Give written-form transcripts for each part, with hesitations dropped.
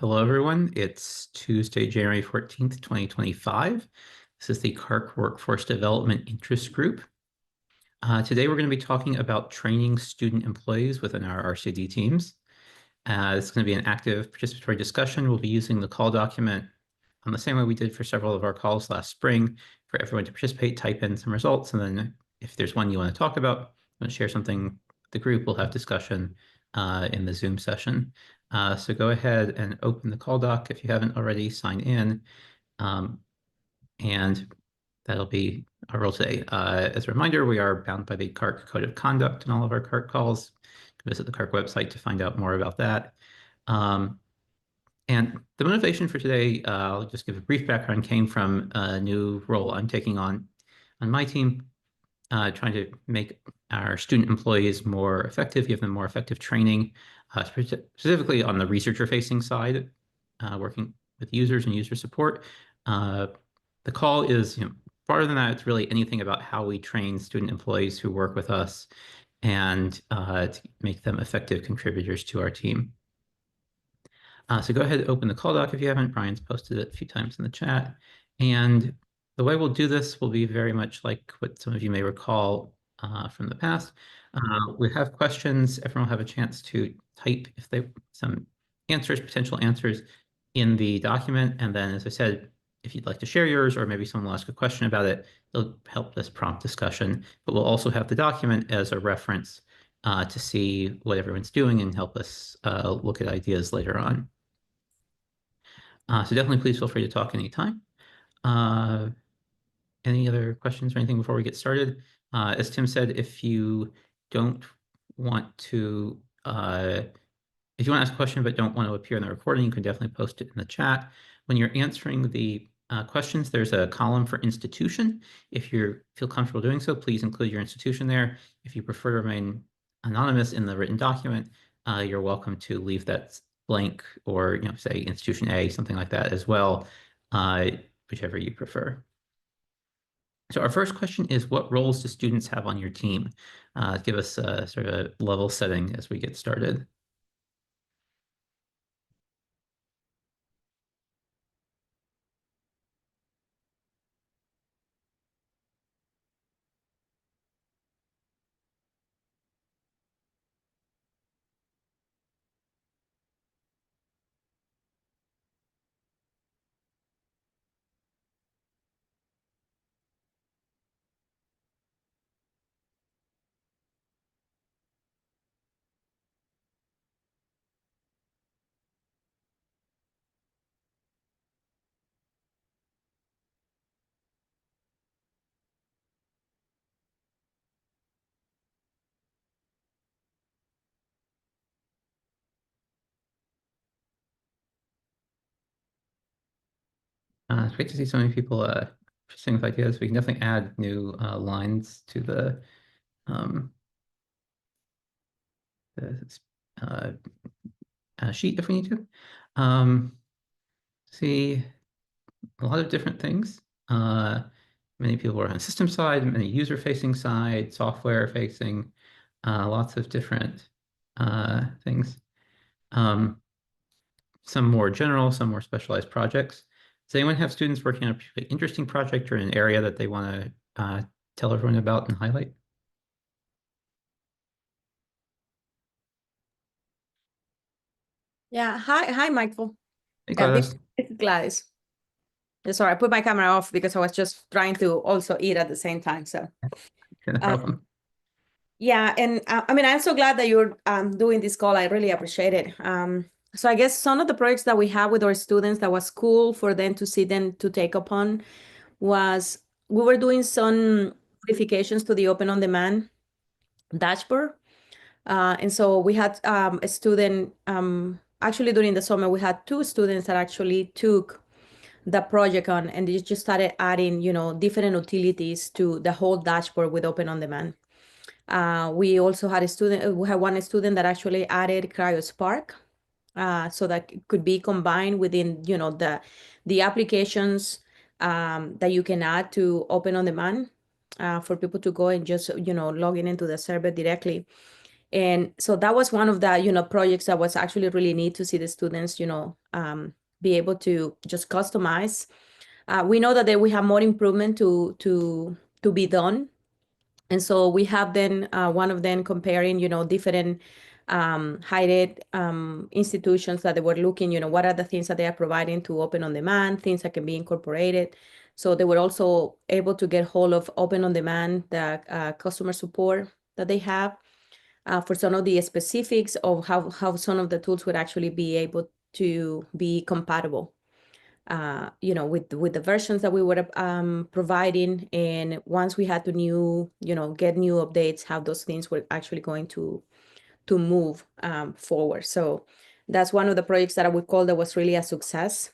Hello, everyone. It's Tuesday, January 14th, 2025. This is the CARC Workforce Development Interest Group. Today, we're going to be talking about training student employees within our RCD teams. This is going to be an active participatory discussion. We'll be using the call document the same way we did for several of our calls last spring for everyone to participate, type in some results, and then if there's one you want to talk about, want to share something with the group, we'll have discussion in the Zoom session. So go ahead and open the call doc if you haven't already signed in, and that'll be our role today. As a reminder, we are bound by the CARC Code of Conduct in all of our CARC calls. Visit the CARC website to find out more about that. And the motivation for today, I'll just give a brief background, came from a new role I'm taking on my team, trying to make our student employees more effective, give them more effective training, specifically on the researcher-facing side, working with users and user support. The call is, farther than that, it's really anything about how we train student employees who work with us and to make them effective contributors to our team. So go ahead and open the call doc if you haven't. Brian's posted it a few times in the chat. And the way we'll do this will be very much like what some of you may recall from the past. We have questions. Everyone will have a chance to type if they some answers, potential answers in the document. And then, as I said, if you'd like to share yours or maybe someone will ask a question about it, it'll help this prompt discussion. But we'll also have the document as a reference to see what everyone's doing and help us look at ideas later on. So definitely please feel free to talk anytime. Any other questions or anything before we get started? As Tim said, if you don't want to, if you want to ask a question but don't want to appear in the recording, you can definitely post it in the chat. When you're answering the questions, there's a column for institution. If you feel comfortable doing so, please include your institution there. If you prefer to remain anonymous in the written document, you're welcome to leave that blank or say institution A, something like that as well, whichever you prefer. So our first question is, what roles do students have on your team? Give us a sort of a level setting as we get started. It's great to see so many people interesting with ideas. We can definitely add new lines to the sheet if we need to. See a lot of different things. Many people are on the system side, many user-facing side, software-facing, lots of different things. Some more general, some more specialized projects. Does anyone have students working on a particularly interesting project or an area that they want to tell everyone about and highlight? Yeah, hi, Michael. Hey, This Gladys. is Gladys. Sorry, I put my camera off because I was just trying to also eat at the same time. So, No problem. yeah, and I mean, I'm so glad that you're doing this call. I really appreciate it. So I guess some of the projects that we have with our students that was cool for them to see them to take upon was we were doing some modifications to the Open On Demand dashboard. And so we had a student, actually during the summer, we had two students that actually took the project on and they just started adding, different utilities to the whole dashboard with Open On Demand. We also had we had one student that actually added CryoSpark, so that it could be combined within, the applications that you can add to Open On Demand for people to go and just, log in into the server directly. And so that was one of the, projects that was actually really neat to see the students, be able to just customize. We know that we have more improvement to be done. And so we have then one of them comparing, different higher institutions that they were looking, what are the things that they are providing to open on demand, things that can be incorporated. So they were also able to get hold of open on demand, the customer support that they have for some of the specifics of how some of the tools would actually be able to be compatible with the versions that we were providing. And once we had to get new updates, how those things were actually going to move forward. So that's one of the projects that I would call that was really a success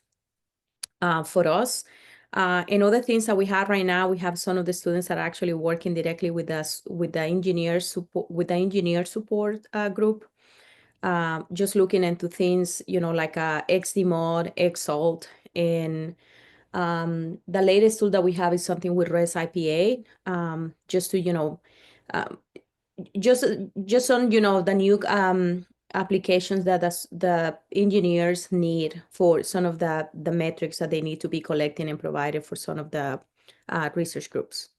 for us. And other things that we have right now, we have some of the students that are actually working directly with us, with the engineer support group. Just looking into things, like XDMod, Xalt, and the latest tool that we have is something with REST IPA, just to, um, just on, the new applications that the engineers need for some of the metrics that they need to be collecting and provided for some of the research groups.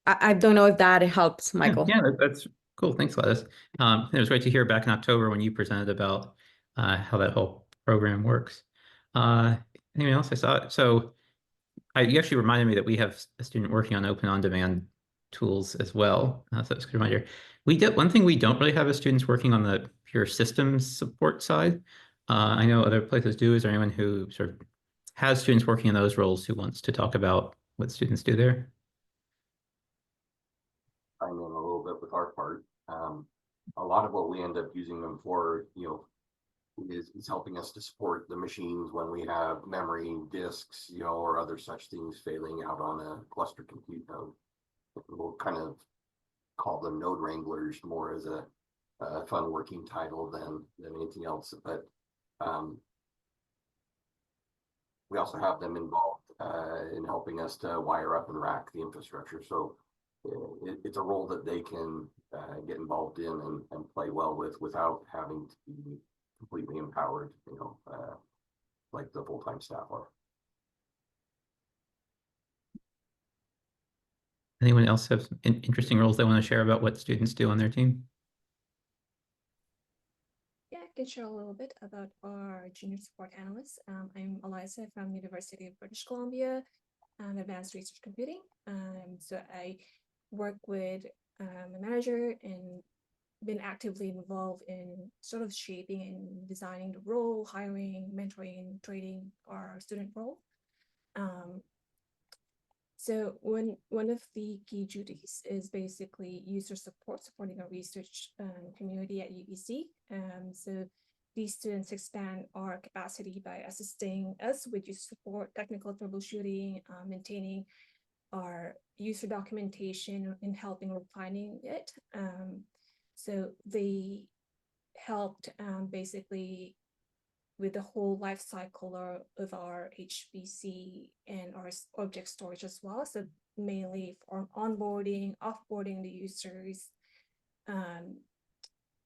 I don't know if that helps, Michael. Yeah, that's cool. Thanks, Gladys. It was great to hear back in October when you presented about how that whole program works. Anyone else I saw? So you actually reminded me that we have a student working on open on-demand tools as well. So that's a good reminder. One thing we don't really have is students working on the pure systems support side. I know other places do. Is there anyone who sort of has students working in those roles who wants to talk about what students do there? I'm in a little bit with our part. A lot of what we end up using them for, is helping us to support the machines when we have memory disks, or other such things failing out on a cluster compute node. We'll kind of call them node wranglers more as a fun working title than anything else. But we also have them involved in helping us to wire up and rack the infrastructure. So it's a role that they can get involved in and play well with without having to be completely empowered, like the full-time staff are. Anyone else have interesting roles they want to share about what students do on their team? Yeah, I can share a little bit about our junior support analyst. I'm Eliza from University of British Columbia, Advanced Research Computing. So I work with a manager and been actively involved in sort of shaping and designing the role, hiring, mentoring, training our student role. So one of the key duties is basically user support, supporting our research community at UBC. So these students expand our capacity by assisting us with user support, technical troubleshooting, maintaining our user documentation, and helping refining it. So they helped basically with the whole life cycle of our HPC and our object storage as well. So mainly for onboarding, offboarding the users.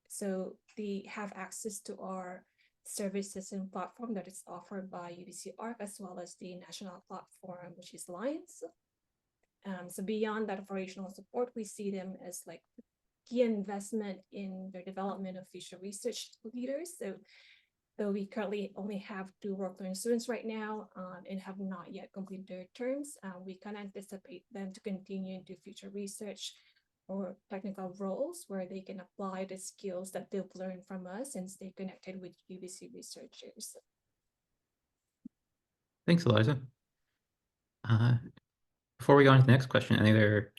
So they have access to our services and platform that is offered by UBC Arc, as well as the national platform, which is Lions. So beyond that operational support, we see them as like key investment in their development of future research leaders. So though we currently only have 2 work-learning students right now and have not yet completed their terms, we can anticipate them to continue into future research or technical roles where they can apply the skills that they've learned from us and stay connected with UBC researchers. Thanks, Eliza. Before we go on to the next question, any other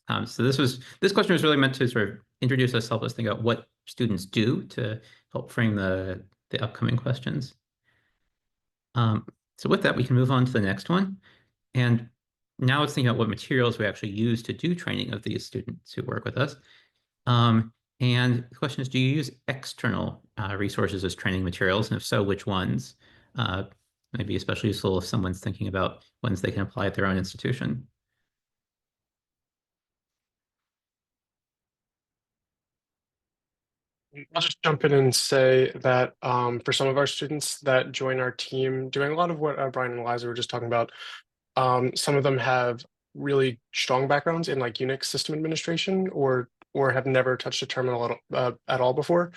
comments? So this question was really meant to sort of introduce us, help us think about what students do to help frame the upcoming questions. So with that, we can move on to the next one. And now let's think about what materials we actually use to do training of these students who work with us. And the question is, do you use external resources as training materials? And if so, which ones? Maybe especially useful if someone's thinking about ones they can apply at their own institution. I'll just jump in and say that for some of our students that join our team, doing a lot of what Brian and Eliza were just talking about, some of them have really strong backgrounds in like Unix system administration or have never touched a terminal at all before.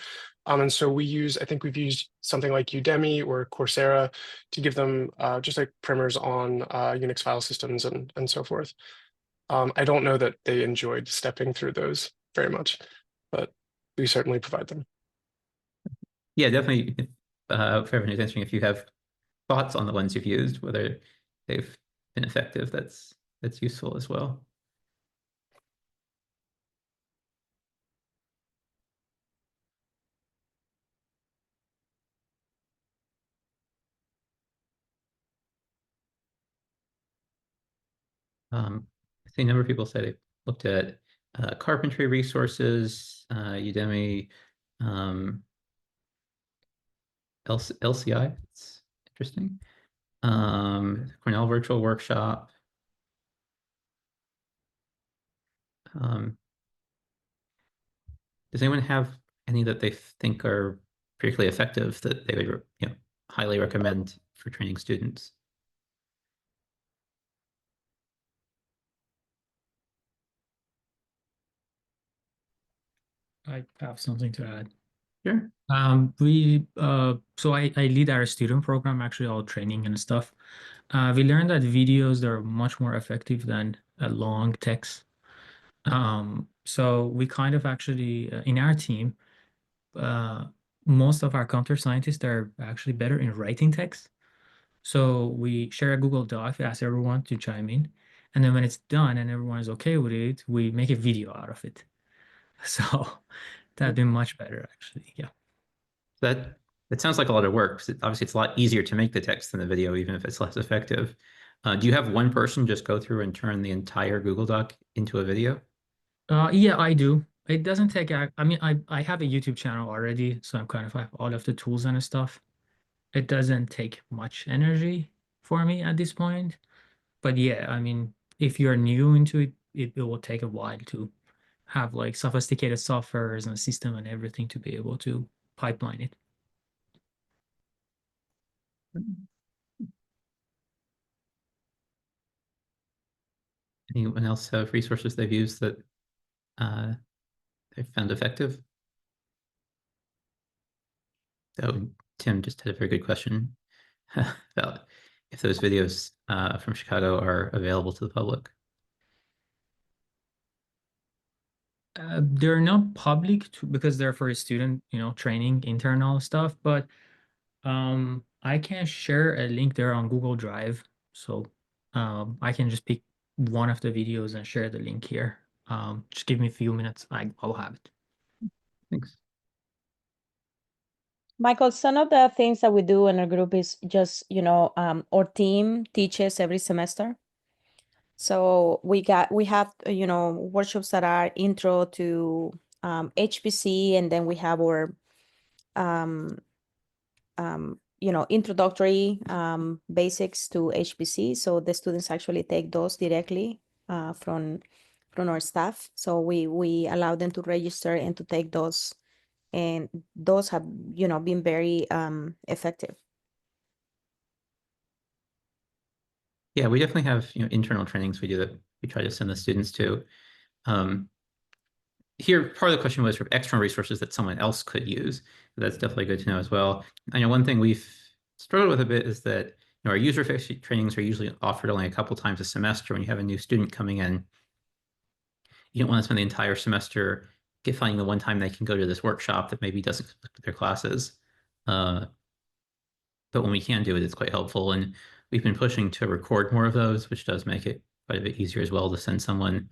And so I think we've used something like Udemy or Coursera to give them just like primers on Unix file systems and so forth. I don't know that they enjoyed stepping through those very much, but we certainly provide them. Yeah, definitely. For everyone who's answering, if you have thoughts on the ones you've used, whether they've been effective, that's useful as well. I see a number of people say they looked at carpentry resources, Udemy, LCI. It's interesting. Cornell Virtual Workshop. Does anyone have any that they think are particularly effective that they would, highly recommend for training students? I have something to add. Sure. So I lead our student program, actually, all training and stuff. We learned that videos are much more effective than a long text. So we kind of actually, in our team, most of our computer scientists are actually better in writing text. So we share a Google Doc, we ask everyone to chime in. And then when it's done and everyone is okay with it, we make a video out of it. So that'd be much better, actually. Yeah. That sounds like a lot of work. Obviously, it's a lot easier to make the text than the video, even if it's less effective. Do you have one person just go through and turn the entire Google Doc into a video? Yeah, I do. It doesn't take, I mean, I have a YouTube channel already, so I'm kind of have all of the tools and stuff. It doesn't take much energy for me at this point. But yeah, I mean, if you're new into it, it will take a while to have like sophisticated softwares and system and everything to be able to pipeline it. Anyone else have resources they've used that they've found effective? So Tim just had a very good question about if those videos from Chicago are available to the public. They're not public because they're for student, training, internal stuff, but I can share a link there on Google Drive. So I can just pick one of the videos and share the link here. Just give me a few minutes. I'll have it. Thanks. Michael, some of the things that we do in our group is just, our team teaches every semester. So we have, workshops that are intro to HPC, and then we have our, introductory basics to HPC. So the students actually take those directly from our staff. So we allow them to register and to take those, and those have, been very effective. Yeah, we definitely have internal trainings we do that we try to send the students to. Here, part of the question was for external resources that someone else could use. That's definitely good to know as well. I know one thing we've struggled with a bit is that our user-facing trainings are usually offered only a couple times a semester. When you have a new student coming in, you don't want to spend the entire semester finding the one time they can go to this workshop that maybe doesn't conflict with their classes. But when we can do it, it's quite helpful. And we've been pushing to record more of those, which does make it quite a bit easier as well to send someone,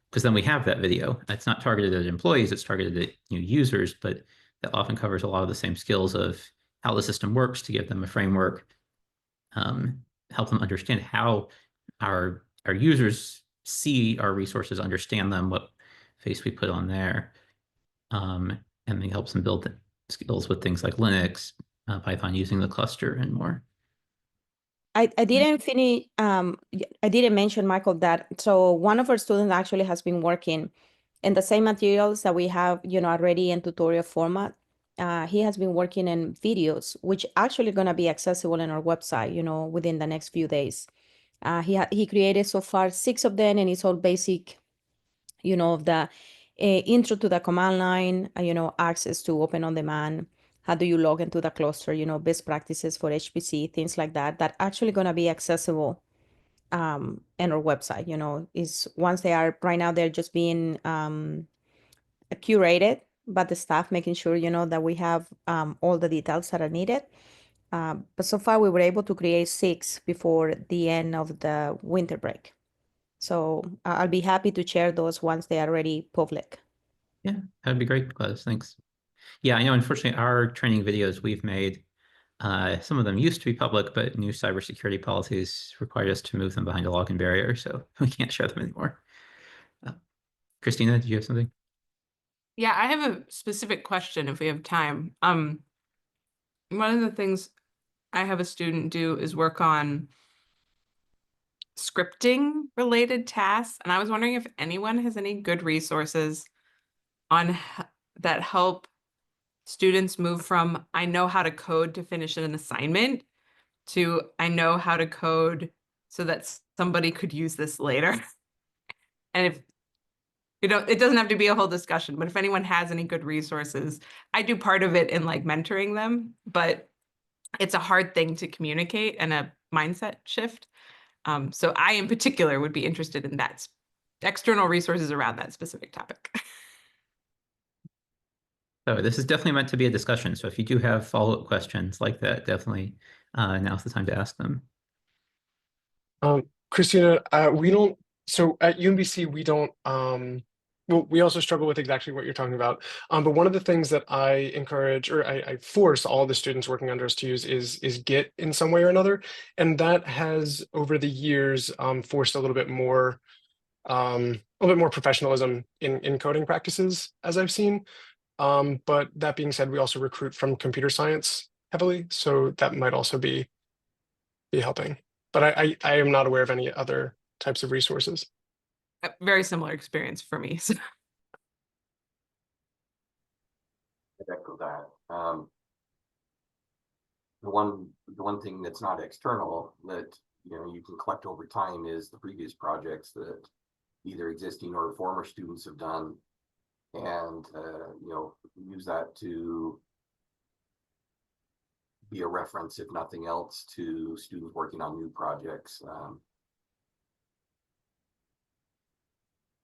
because then we have that video. It's not targeted at employees, it's targeted at users, but that often covers a lot of the same skills of how the system works to give them a framework, help them understand how our users see our resources, understand them, what face we put on there, and then helps them build the skills with things like Linux, Python using the cluster and more. I didn't finish, I didn't mention, Michael, that so one of our students actually has been working And the same materials that we have, already in tutorial format, he has been working in videos, which actually going to be accessible in our website, within the next few days. He created so far 6 of them, and it's all basic, of the intro to the command line, access to open on demand. How do you log into the cluster? Best practices for HPC, things like that. That actually going to be accessible in our website. Is once they are right now, they're just being curated by the staff, making sure that we have all the details that are needed. But so far, we were able to create 6 before the end of the winter break. So I'll be happy to share those once they are already public. Yeah, that'd be great, Gladys. Thanks. Yeah, I know. Unfortunately, our training videos we've made, some of them used to be public, but new cybersecurity policies required us to move them behind a login barrier, so we can't share them anymore. Christina, did you have something? Yeah, I have a specific question if we have time. One of the things I have a student do is work on scripting related tasks, and I was wondering if anyone has any good resources on that help students move from I know how to code to finish an assignment to I know how to code so that somebody could use this later. And if it doesn't have to be a whole discussion, but if anyone has any good resources, I do part of it in like mentoring them, but it's a hard thing to communicate and a mindset shift. So I, in particular, would be interested in that external resources around that specific topic. So this is definitely meant to be a discussion. So if you do have follow-up questions like that, definitely now's the time to ask them. Christina, we don't, so at UMBC, we don't, well, we also struggle with exactly what you're talking about. But one of the things that I encourage, or I force all the students working under us to use is Git in some way or another. And that has, over the years, forced a little bit more professionalism in coding practices, as I've seen. But that being said, we also recruit from computer science heavily, so that might also be helping. But I am not aware of any other types of resources. A very similar experience for me. So. I'd echo that. The one thing that's not external that you can collect over time is the previous projects that either existing or former students have done, and use that to be a reference, if nothing else, to students working on new projects.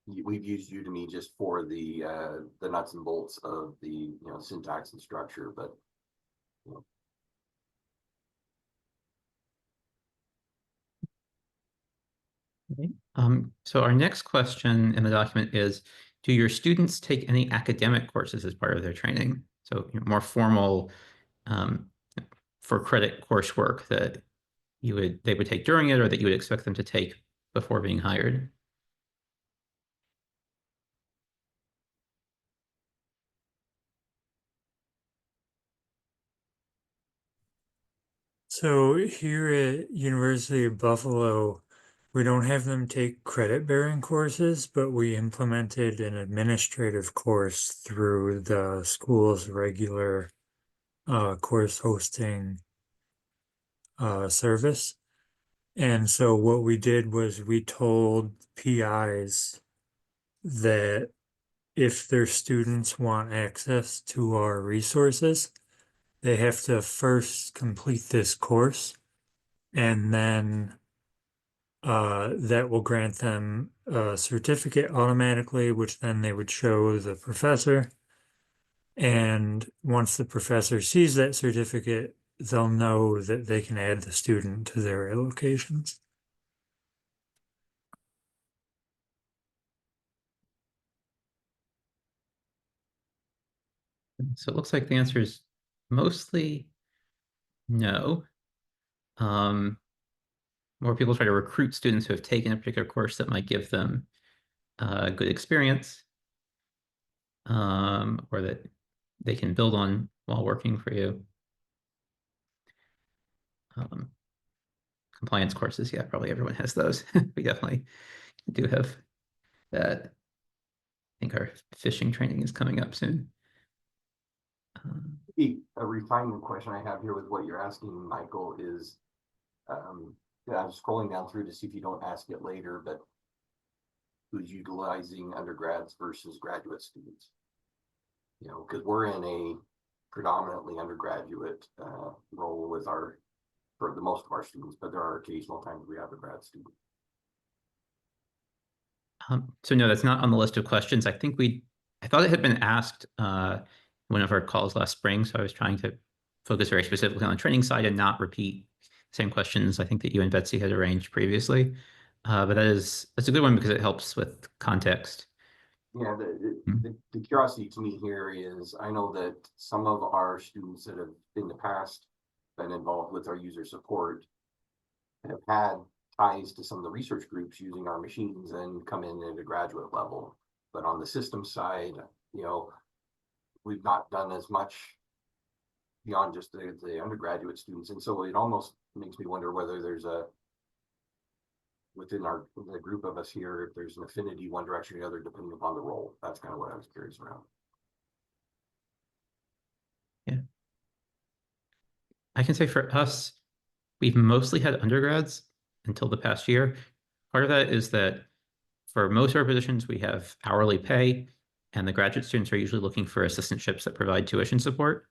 We've used Udemy just for the nuts and bolts of the syntax and structure, but So our next question in the document is, do your students take any academic courses as part of their training? So more formal for credit coursework that they would take during it, or that you would expect them to take before being hired? So here at University of Buffalo, we don't have them take credit-bearing courses, but we implemented an administrative course through the school's regular course hosting service. And so what we did was we told PIs that if their students want access to our resources, they have to first complete this course, and then that will grant them a certificate automatically, which then they would show the professor. And once the professor sees that certificate, they'll know that they can add the student to their allocations. So it looks like the answer is mostly no. More people try to recruit students who have taken a particular course that might give them a good experience, or that they can build on while working for you. Compliance courses, yeah, probably everyone has those. We definitely do have that. think our fishing training is coming up soon. A refinement question I have here with what you're asking, Michael, is yeah, I was scrolling down through to see if you don't ask it later, but who's utilizing undergrads versus graduate students? You know, because we're in a predominantly undergraduate role with for the most of our students, but there are occasional times we have a grad student. So no, that's not on the list of questions. I thought it had been asked one of our calls last spring, so I was trying to focus very specifically on the training side and not repeat the same questions I think that you and Betsy had arranged previously. But that's a good one because it helps with context. Yeah, the curiosity to me here is I know that some of our students that have in the past been involved with our user support have had ties to some of the research groups using our machines and come in at a graduate level. But on the system side, you know, we've not done as much beyond just the undergraduate students. And so it almost makes me wonder whether there's within the group of us here, if there's an affinity one direction or the other, depending upon the role. That's kind of what I was curious around. Yeah. I can say for us, we've mostly had undergrads until the past year. Part of that is that for most of our positions, we have hourly pay, and the graduate students are usually looking for assistantships that provide tuition support,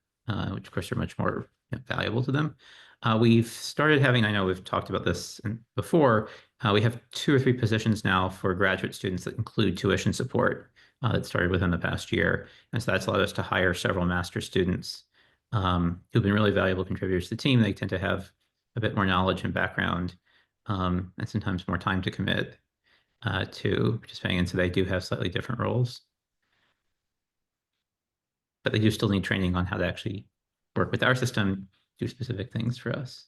which of course are much more valuable to them. We've started having, I know we've talked about this before, we have 2 or 3 positions now for graduate students that include tuition support that started within the past year. And so that's allowed us to hire several master's students who've been really valuable contributors to the team. They tend to have a bit more knowledge and background and sometimes more time to commit to participating in. So they do have slightly different roles. But they do still need training on how to actually work with our system, do specific things for us.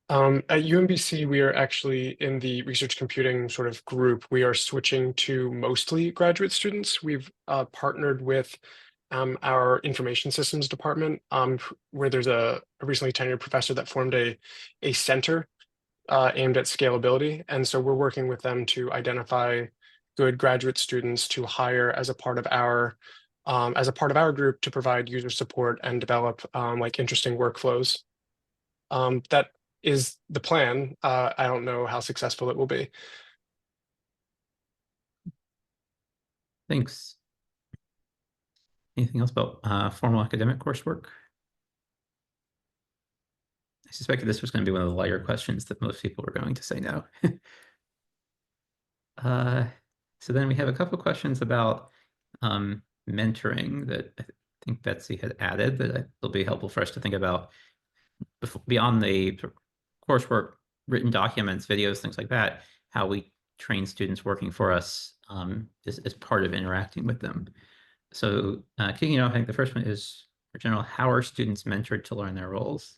At UMBC, we are actually in the research computing sort of group. We are switching to mostly graduate students. We've partnered with our information systems department, where there's a recently tenured professor that formed a center aimed at scalability. And so we're working with them to identify good graduate students to hire as a part of our group to provide user support and develop like interesting workflows. That is the plan. I don't know how successful it will be. Thanks. Anything else about formal academic coursework? I suspected this was going to be one of the lighter questions that most people were going to say no. So then we have a couple of questions about mentoring that I think Betsy had added that will be helpful for us to think about beyond the coursework, written documents, videos, things like that, how we train students working for us is part of interacting with them. So kicking it off, I think the first one is, for general, how are students mentored to learn their roles?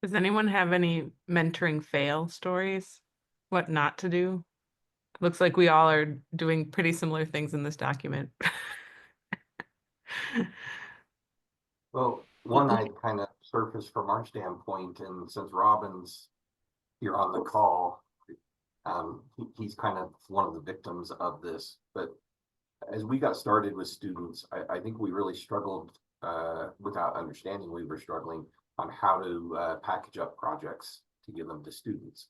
Does anyone have any mentoring fail stories? What not to do? Looks like we all are doing pretty similar things in this document. Well, one I kind of surfaced from our standpoint, and since Robin's here on the call, he's kind of one of the victims of this. But as we got started with students, I think we really struggled without understanding we were struggling on how to package up projects to give them to students.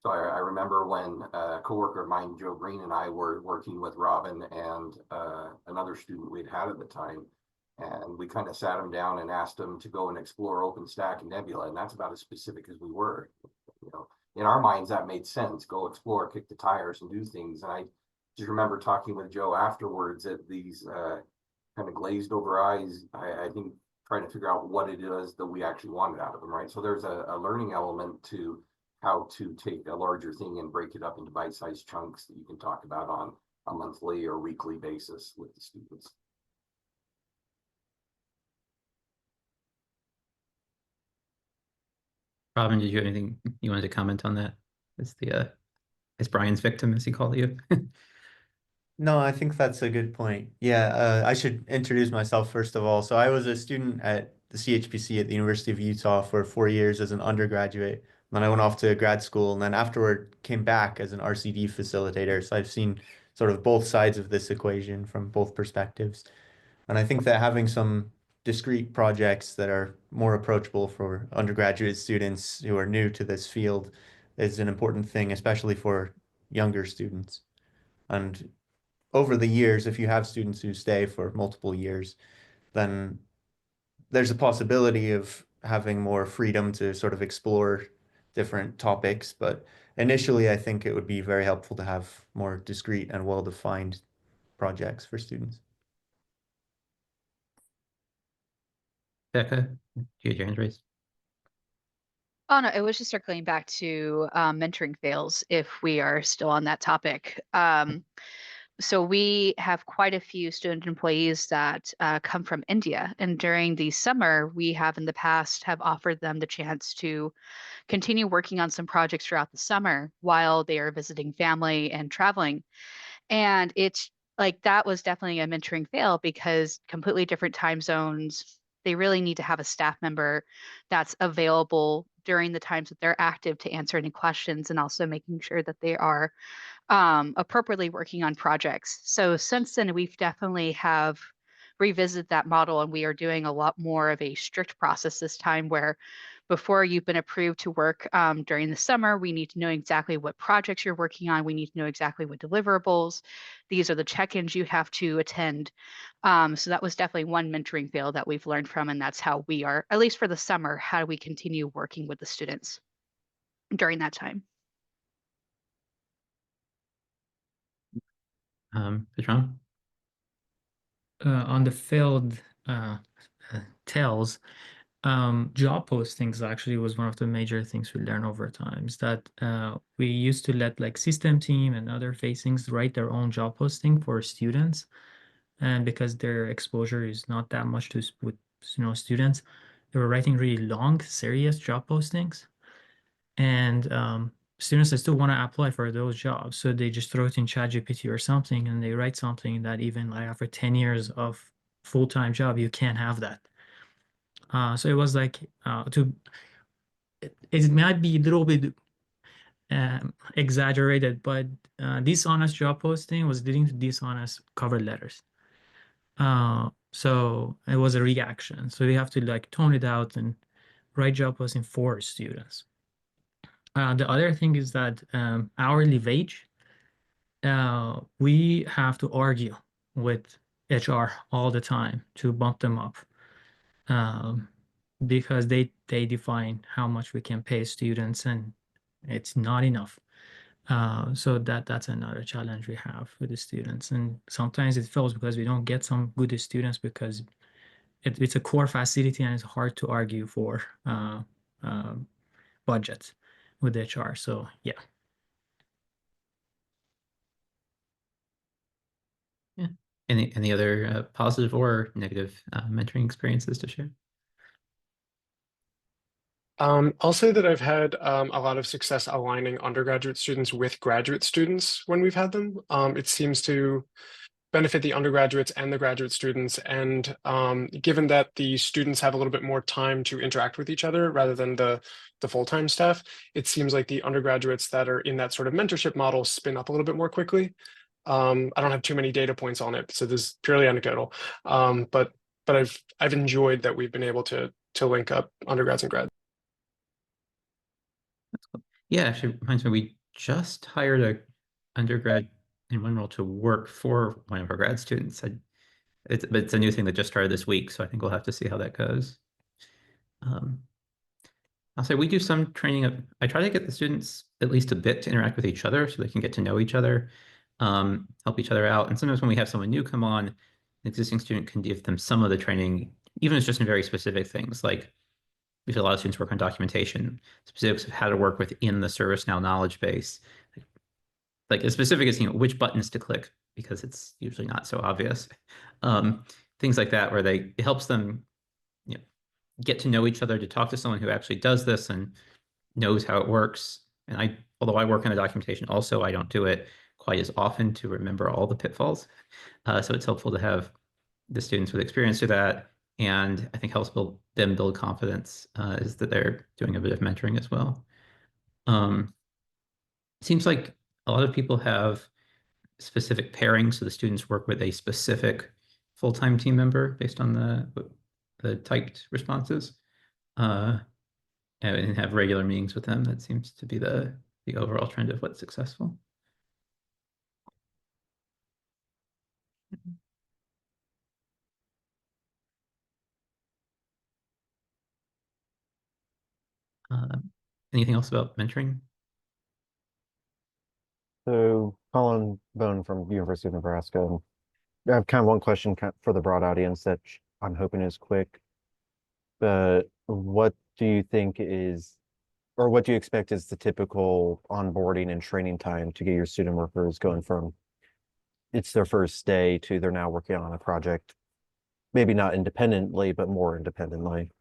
So I remember when a coworker of mine, Joe Green, and I were working with Robin and another student we'd had at the time, and we kind of sat him down and asked him to go and explore OpenStack and Nebula, and that's about as specific as we were. You know, in our minds, that made sense. Go explore, kick the tires, and do things. And I just remember talking with Joe afterwards at these kind of glazed over eyes, I think, trying to figure out what it is that we actually wanted out of them, right? So there's a learning element to how to take a larger thing and break it up into bite-sized chunks that you can talk about on a monthly or weekly basis with the students. Robin, did you have anything you wanted to comment on that? As Brian's victim, as he called you. No, I think that's a good point. Yeah, I should introduce myself first of all. So I was a student at the CHPC at the University of Utah for 4 years as an undergraduate. Then I went off to grad school and then afterward came back as an RCD facilitator. So I've seen sort of both sides of this equation from both perspectives. And I think that having some discrete projects that are more approachable for undergraduate students who are new to this field is an important thing, especially for younger students. And over the years, if you have students who stay for multiple years, then there's a possibility of having more freedom to sort of explore different topics. But initially, I think it would be very helpful to have more discrete and well-defined projects for students. Becca, you had your hand raised. Oh, no, it was just circling back to mentoring fails if we are still on that topic. So we have quite a few student employees that come from India. And during the summer, we have in the past have offered them the chance to continue working on some projects throughout the summer while they are visiting family and traveling. And it's like that was definitely a mentoring fail because completely different time zones. They really need to have a staff member that's available during the times that they're active to answer any questions and also making sure that they are appropriately working on projects. So since then, we've definitely have revisited that model and we are doing a lot more of a strict process this time where before you've been approved to work during the summer, we need to know exactly what projects you're working on. We need to know exactly what deliverables. These are the check-ins you have to attend. So that was definitely one mentoring fail that we've learned from, and that's how we are, at least for the summer, how do we continue working with the students during that time? Patron? On the failed tales, job postings actually was one of the major things we learned over time. Is that we used to let like system team and other facings write their own job posting for students, and because their exposure is not that much to with students, they were writing really long, serious job postings, and students that still want to apply for those jobs, so they just throw it in ChatGPT or something, and they write something that even like after 10 years of full-time job, you can't have that. So it was like it might be a little bit exaggerated, but dishonest job posting was leading to dishonest cover letters. So it was a reaction. So we have to like tone it out and write job posting for students. The other thing is that hourly wage, we have to argue with HR all the time to bump them up. Because they define how much we can pay students and it's not enough. So that's another challenge we have with the students. And sometimes it fails because we don't get some good students because it's a core facility and it's hard to argue for budget with HR. So yeah. Yeah. Any other positive or negative mentoring experiences to share? I'll say that I've had a lot of success aligning undergraduate students with graduate students when we've had them. It seems to benefit the undergraduates and the graduate students. And given that the students have a little bit more time to interact with each other rather than the full-time staff, it seems like the undergraduates that are in that sort of mentorship model spin up a little bit more quickly. I don't have too many data points on it, so this is purely anecdotal. But I've enjoyed that we've been able to link up undergrads and grads. Yeah, actually reminds me, we just hired a undergrad in one role to work for one of our grad students. But it's a new thing that just started this week, so I think we'll have to see how that goes. I'll say we do some training of, I try to get the students at least a bit to interact with each other so they can get to know each other, help each other out. And sometimes when we have someone new come on, an existing student can give them some of the training, even if it's just in very specific things. Like we've had a lot of students work on documentation, specifics of how to work within the ServiceNow knowledge base. Like as specific as, which buttons to click, because it's usually not so obvious. Things like that, where it helps them, get to know each other, to talk to someone who actually does this and knows how it works. And although I work on the documentation also, I don't do it quite as often to remember all the pitfalls. So it's helpful to have the students with experience do that. And I think helps them build confidence is that they're doing a bit of mentoring as well. Seems like a lot of people have specific pairings, so the students work with a specific full-time team member based on the typed responses, and have regular meetings with them. That seems to be the overall trend of what's successful. Anything else about mentoring? So Colin Bone from University of Nebraska. I have kind of one question for the broad audience that I'm hoping is quick. But what do you think is, or what do you expect is the typical onboarding and training time to get your student workers going from it's their first day to they're now working on a project, maybe not independently, but more independently?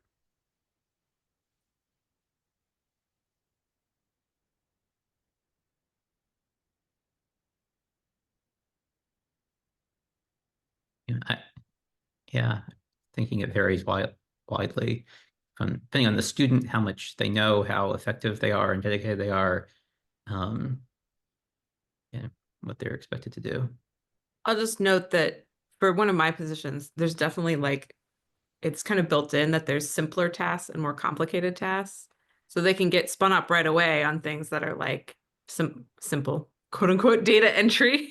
Yeah, thinking it varies widely from depending on the student, how much they know, how effective they are and dedicated they are, what they're expected to do. I'll just note that for one of my positions, there's definitely it's kind of built in that there's simpler tasks and more complicated tasks. So they can get spun up right away on things that are simple, quote unquote, data entry.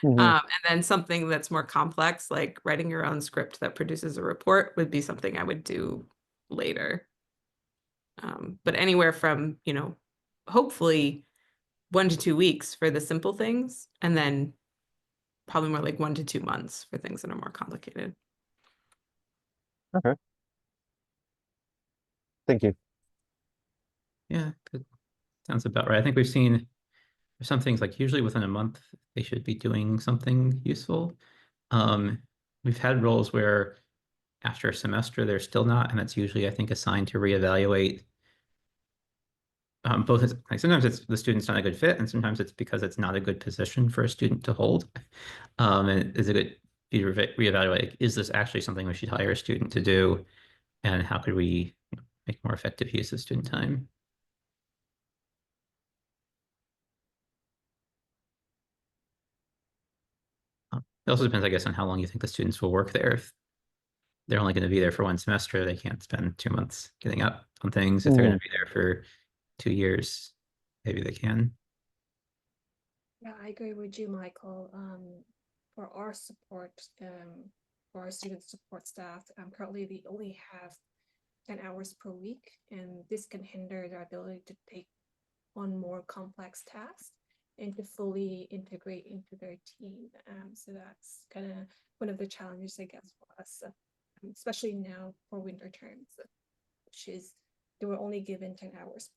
And then something that's more complex, like writing your own script that produces a report, would be something I would do later. But anywhere from, hopefully 1 to 2 weeks for the simple things, and then probably more like 1 to 2 months for things that are more complicated. Okay. Thank you. Yeah, that sounds about right. I think we've seen some things like usually within a month, they should be doing something useful. We've had roles where after a semester, they're still not, and that's usually, I think, assigned to reevaluate. Both sometimes it's the student's not a good fit, and sometimes it's because it's not a good position for a student to hold. And is it good to reevaluate? Is this actually something we should hire a student to do? And how could we make more effective use of student time? It also depends, I guess, on how long you think the students will work there. If they're only going to be there for 1 semester, they can't spend 2 months getting up on things. If they're going to be there for 2 years, maybe they can. Yeah, I agree with you, Michael. For our support, for our student support staff, currently we only have 10 hours per week, and this can hinder their ability to take on more complex tasks and to fully integrate into their team. So that's kind of one of the challenges, I guess, for us, especially now for winter terms, which is they were only given 10 hours.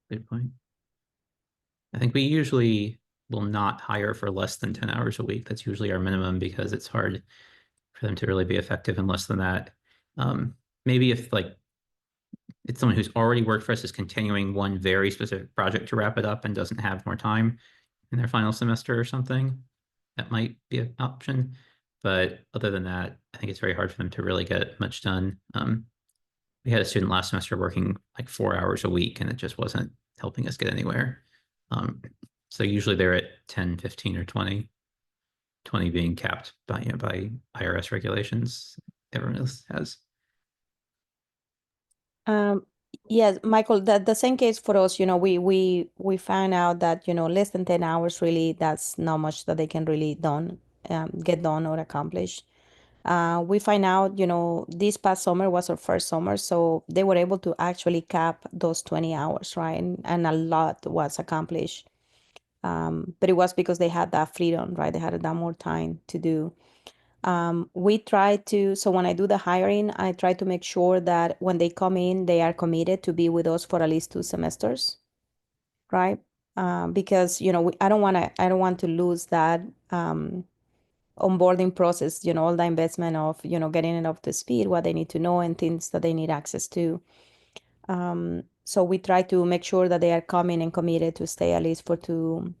Good point. I think we usually will not hire for less than 10 hours a week. That's usually our minimum because it's hard for them to really be effective in less than that. Maybe if it's someone who's already worked for us is continuing one very specific project to wrap it up and doesn't have more time in their final semester or something, that might be an option. But other than that, I think it's very hard for them to really get much done. We had a student last semester working like 4 hours a week, and it just wasn't helping us get anywhere. So usually they're at 10, 15, or 20. 20 being capped by by IRS regulations. Everyone else has. Yes, Michael, the same case for us, we find out that, less than 10 hours really, that's not much that they can really get done or accomplish. We find out, this past summer was our first summer, so they were able to actually cap those 20 hours, right? And a lot was accomplished. But it was because they had that freedom, right? They had that more time to do. We try to, so when I do the hiring, I try to make sure that when they come in, they are committed to be with us for at least 2 semesters, right? Because, I don't want to lose that onboarding process, all the investment of, getting it up to speed, what they need to know and things that they need access to. So we try to make sure that they are coming and committed to stay at least for 2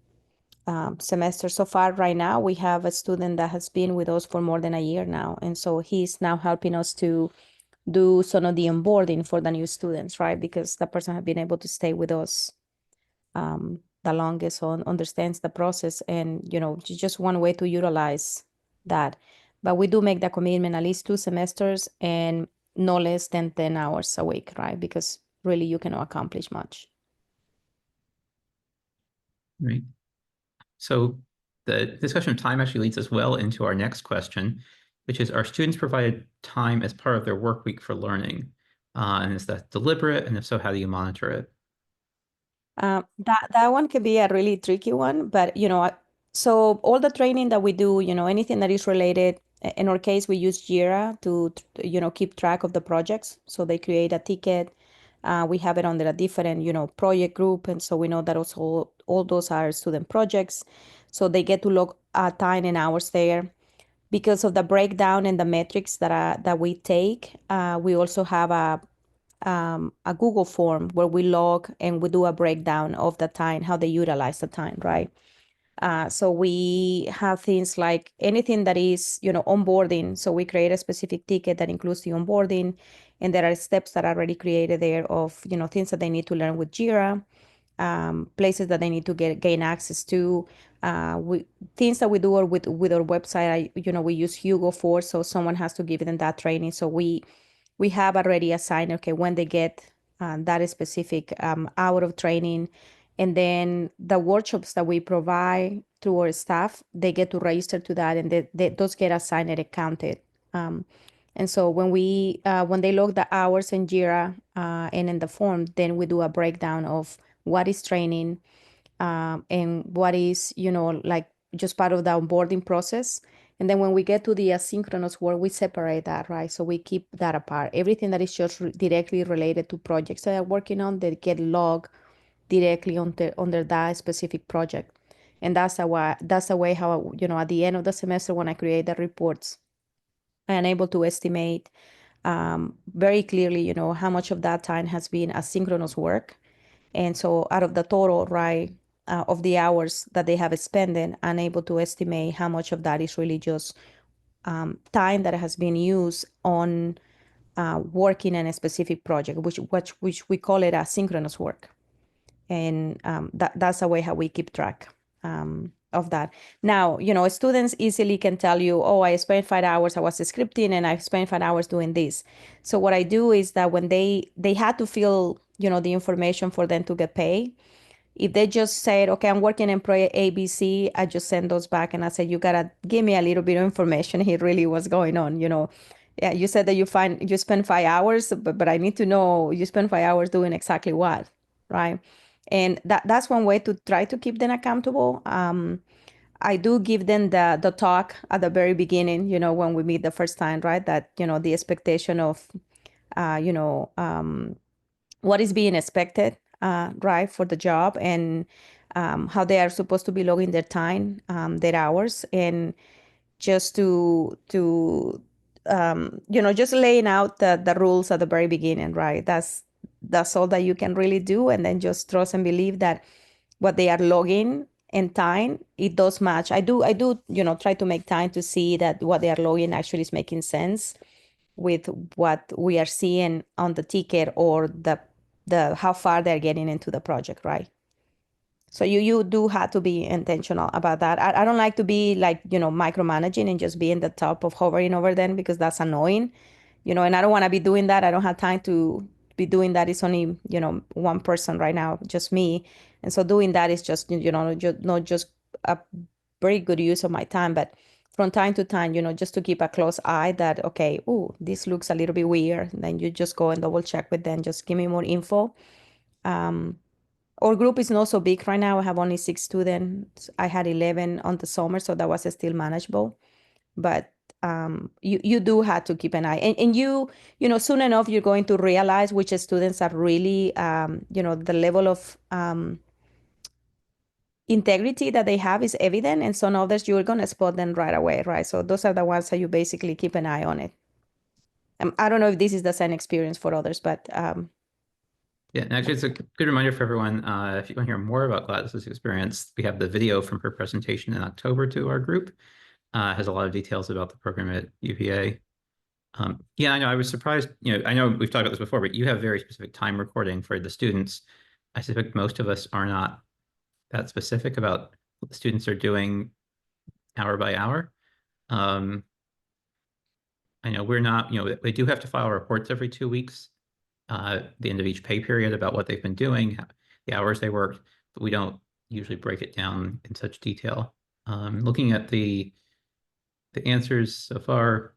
semesters. So far, right now, we have a student that has been with us for more than a year now. And so he's now helping us to do some of the onboarding for the new students, right? Because the person has been able to stay with us the longest, on understands the process, and just one way to utilize that. But we do make the commitment at least 2 semesters and no less than 10 hours a week, right? Because really you cannot accomplish much. Right. So the discussion of time actually leads us well into our next question, which is, are students provided time as part of their work week for learning? And is that deliberate? And if so, how do you monitor it? That one could be a really tricky one, but so all the training that we do, anything that is related, in our case, we use Jira to, keep track of the projects. So they create a ticket. We have it under a different, project group, and so we know that also all those are student projects. So they get to log time and hours there. Because of the breakdown and the metrics that we take, we also have a Google form where we log and we do a breakdown of the time, how they utilize the time, right? So we have things like anything that is, onboarding. So we create a specific ticket that includes the onboarding, and there are steps that are already created there of, things that they need to learn with Jira, places that they need to gain access to. Things that we do with our website, we use Hugo for, so someone has to give them that training. So we have already assigned, okay, when they get that specific hour of training. And then the workshops that we provide through our staff, they get to register to that, and those get assigned and counted. And so when they log the hours in Jira and in the form, then we do a breakdown of what is training, and what is, like just part of the onboarding process. And then when we get to the asynchronous work, we separate that, right? So we keep that apart. Everything that is just directly related to projects that I'm working on, they get logged directly under that specific project. And that's the way how, at the end of the semester, when I create the reports, I am able to estimate very clearly, how much of that time has been asynchronous work. And so out of the total, right, of the hours that they have spent, I'm able to estimate how much of that is really just time that has been used on working on a specific project, which we call it asynchronous work. And that's the way how we keep track of that. Now, students easily can tell you, oh, I spent 5 hours, I was scripting, and I spent 5 hours doing this. So what I do is that when they had to fill, the information for them to get paid, if they just said, okay, I'm working in project ABC, I just send those back and I said, you gotta give me a little bit of information here, really what's going on, Yeah, you said that you spend 5 hours, but I need to know you spend 5 hours doing exactly what, right? And that's one way to try to keep them accountable. I do give them the talk at the very beginning, when we meet the first time, right? That, the expectation of, what is being expected, right, for the job, and how they are supposed to be logging their time, their hours, and just just laying out the rules at the very beginning, right? That's all that you can really do, and then just trust and believe that what they are logging in time, it does match. I do, try to make time to see that what they are logging actually is making sense with what we are seeing on the ticket, or the how far they're getting into the project, right? So you do have to be intentional about that. I don't like to be like, micromanaging and just be in the top of hovering over them because that's annoying, and I don't want to be doing that. I don't have time to be doing that. It's only, one person right now, just me. And so doing that is just, not just a very good use of my time, but from time to time, just to keep a close eye that, okay, oh, this looks a little bit weird. And then you just go and double check with them, just give me more info. Our group is not so big right now. I have only 6 students. I had 11 on the summer, so that was still manageable. But you do have to keep an eye. And soon enough, you're going to realize which students are really, the level of integrity that they have is evident. And some others, you're going to spot them right away, right? So those are the ones that you basically keep an eye on it. I don't know if this is the same experience for others, but Yeah, and actually, it's a good reminder for everyone. If you want to hear more about Gladys's experience, we have the video from her presentation in October to our group. Has a lot of details about the program at UVA. Yeah, I know. I was surprised. I know we've talked about this before, but you have very specific time recording for the students. I suspect most of us are not that specific about what the students are doing hour by hour. I know we're not. They do have to file reports every 2 weeks. The end of each pay period about what they've been doing, the hours they worked, but we don't usually break it down in such detail. Looking at the answers so far,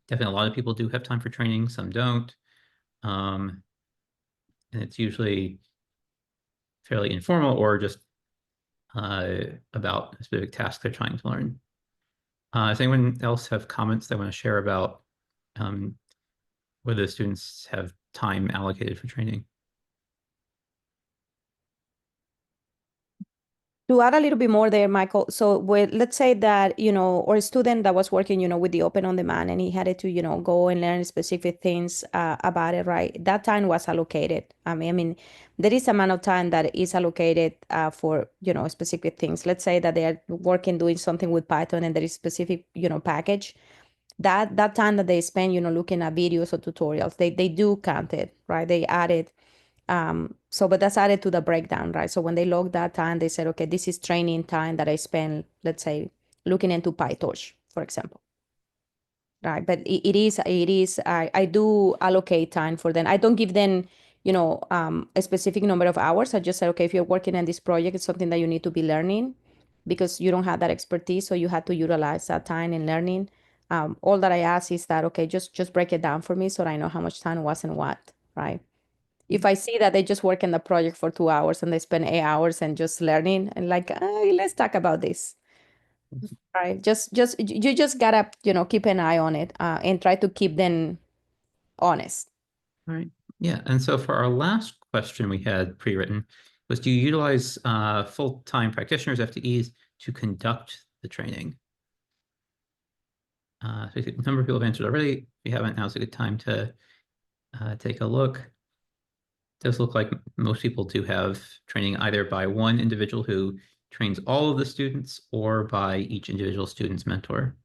definitely a lot of people do have time for training, some don't. And it's usually fairly informal or just about a specific task they're trying to learn. Does anyone else have comments they want to share about whether the students have time allocated for training? To add a little bit more there, Michael, so let's say that, or a student that was working, with the open on demand and he had to, go and learn specific things about it, right? That time was allocated. I mean, there is amount of time that is allocated for, specific things. Let's say that they are working, doing something with Python and there is specific, package. That time that they spend, looking at videos or tutorials, they do count it, right? They add it. But that's added to the breakdown, right? So when they log that time, they said, okay, this is training time that I spend, let's say, looking into PyTorch, for example. Right. But it is, I do allocate time for them. I don't give them, a specific number of hours. I just say, okay, if you're working on this project, it's something that you need to be learning because you don't have that expertise. So you have to utilize that time in learning. All that I ask is that, okay, just break it down for me so that I know how much time was and what, right? If I see that they just work in the project for 2 hours and they spend 8 hours and just learning and like, let's talk about this. Right. You just gotta, keep an eye on it and try to keep them honest. All right. Yeah. And so for our last question we had pre-written was, do you utilize full-time practitioners, FTEs, to conduct the training? So a number of people have answered already. If you haven't, now's a good time to take a look. It does look like most people do have training either by one individual who trains all of the students or by each individual student's mentor.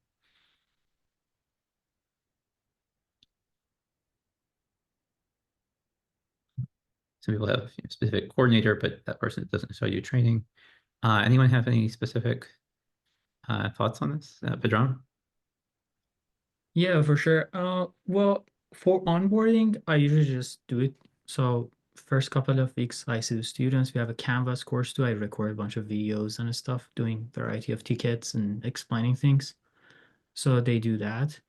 Some people have a specific coordinator, but that person doesn't necessarily do training. Anyone have any specific thoughts on this, Pedram? Yeah, for sure. Well, for onboarding, I usually just do it. So first couple of weeks, I see the students. We have a Canvas course too. I record a bunch of videos and stuff, doing variety of tickets and explaining things. So they do that.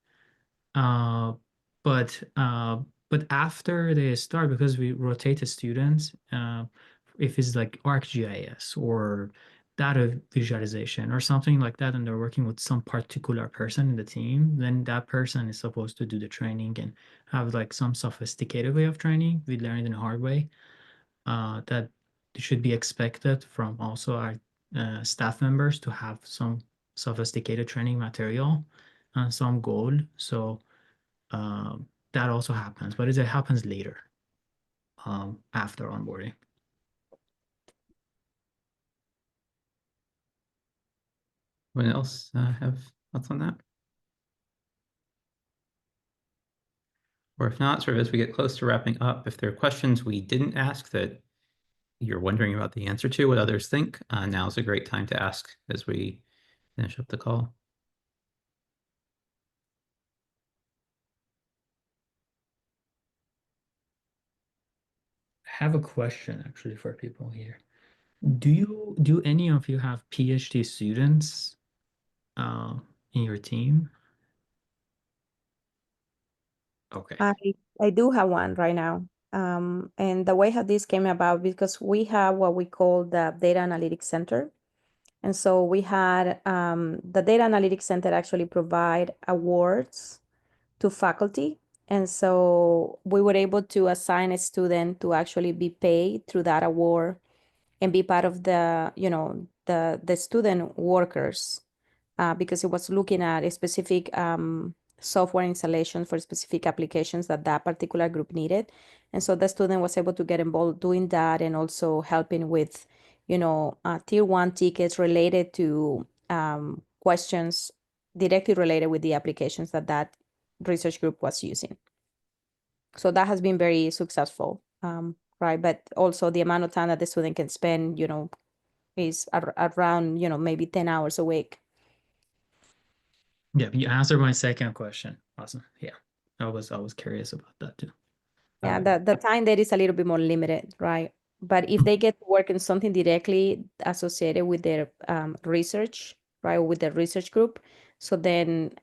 Uh, but after they start, because we rotate the students, if it's like ArcGIS or data visualization or something like that, and they're working with some particular person in the team, then that person is supposed to do the training and have like some sophisticated way of training. We learned in a hard way. That should be expected from also our staff members to have some sophisticated training material and some goal. So that also happens, but it happens later, after onboarding. Anyone else have thoughts on that? Or if not, sort of as we get close to wrapping up, if there are questions we didn't ask that you're wondering about the answer to, what others think, now's a great time to ask as we finish up the call. I have a question actually for people here. Do any of you have PhD students in your team? Okay. I do have one right now. And the way how this came about, because we have what we call the Data Analytics Center. And so we had the Data Analytics Center actually provide awards to faculty. And so we were able to assign a student to actually be paid through that award and be part of the, you know, the student workers, because it was looking at a specific software installation for specific applications that that particular group needed. And so the student was able to get involved doing that and also helping with, you know, tier 1 tickets related to questions directly related with the applications that that research group was using. So that has been very successful, right? But also the amount of time that the student can spend, you know, is around, you know, maybe 10 hours a week. Yeah, you answered my second question. Awesome. Yeah, I was curious about that too. Yeah, the time there is a little bit more limited, right? But if they get to work in something directly associated with their research, right, with the research group, so then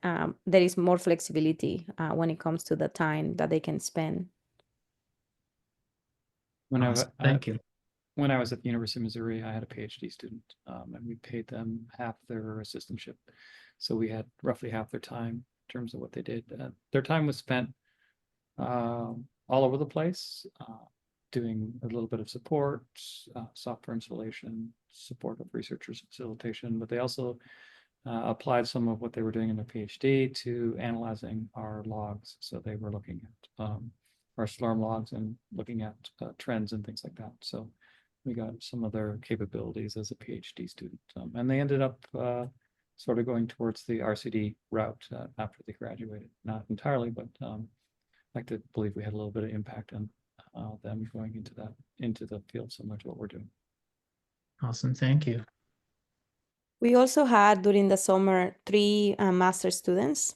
there is more flexibility when it comes to the time that they can spend. Awesome. Thank you. When I was at the University of Missouri, I had a PhD student, and we paid them half their assistantship. So we had roughly half their time in terms of what they did. Their time was spent all over the place, doing a little bit of support, software installation, support of researchers facilitation, but they also applied some of what they were doing in their PhD to analyzing our logs. So they were looking at our SLARM logs and looking at trends and things like that. So we got some of their capabilities as a PhD student, and they ended up sort of going towards the RCD route after they graduated. Not entirely, but I like to believe we had a little bit of impact on them going into the field similar to what we're doing. Awesome. Thank you. We also had during the summer 3 master students,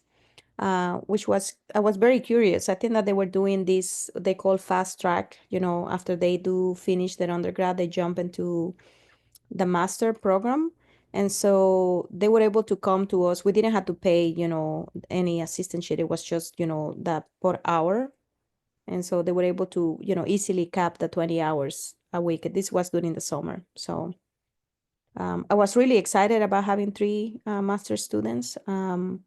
which I was very curious. I think that they were doing this, they call fast track, you know, after they do finish their undergrad, they jump into the master program. And so they were able to come to us. We didn't have to pay, you know, any assistantship. It was just, you know, that per hour. And so they were able to, you know, easily cap the 20 hours a week. This was during the summer. So I was really excited about having 3 master students. 2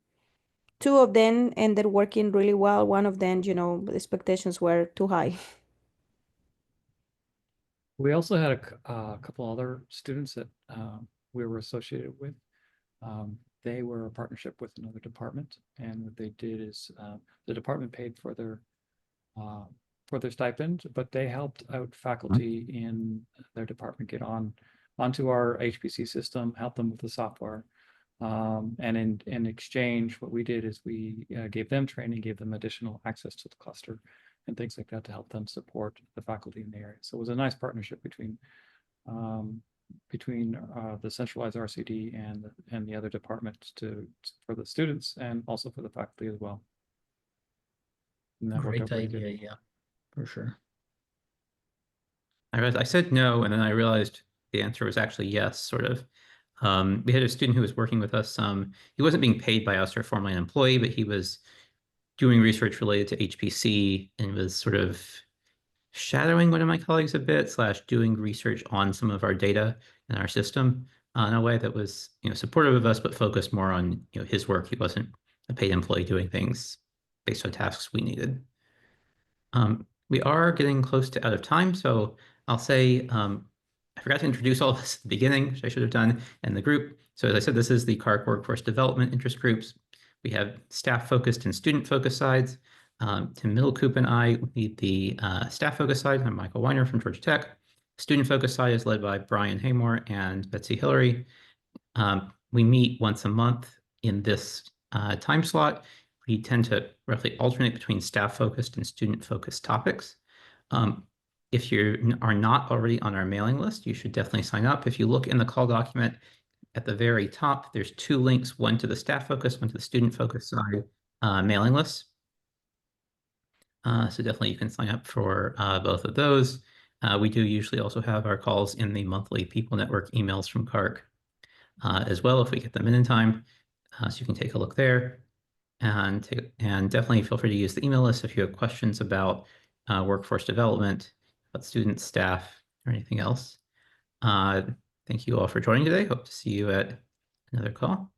of them ended working really well. One of them, you know, the expectations were too high. We also had a couple other students that we were associated with. They were a partnership with another department, and what they did is the department paid for their stipend, but they helped out faculty in their department get onto our HPC system, help them with the software. And in exchange, what we did is we gave them training, gave them additional access to the cluster and things like that to help them support the faculty in the area. So it was a nice partnership between the centralized RCD and the other departments for the students and also for the faculty as well. And that worked out Great pretty idea. good. Yeah, for sure. I said no, and then I realized the answer was actually yes, sort of. We had a student who was working with us. He wasn't being paid by us or formally an employee, but he was doing research related to HPC and was sort of shadowing one of my colleagues a bit, / doing research on some of our data in our system in a way that was, you know, supportive of us, but focused more on, you know, his work. He wasn't a paid employee doing things based on tasks we needed. We are getting close to out of time, so I'll say I forgot to introduce all this at the beginning, which I should have done, and the group. So as I said, this is the CARC Workforce Development Interest Groups. We have staff-focused and student-focused sides. Tim Middlecoop and I lead the staff-focused side. I'm Michael Weiner from Georgia Tech. Student-focused side is led by Brian Haymore and Betsy Hillary. We meet once a month in this time slot. We tend to roughly alternate between staff-focused and student-focused topics. If you are not already on our mailing list, you should definitely sign up. If you look in the call document at the very top, there's 2 links, one to the staff focus, one to the student focus side mailing lists. So definitely you can sign up for both of those. We do usually also have our calls in the monthly People Network emails from CARC as well, if we get them in time. So you can take a look there. And definitely feel free to use the email list if you have questions about workforce development, about students, staff, or anything else. Thank you all for joining today. Hope to see you at another call.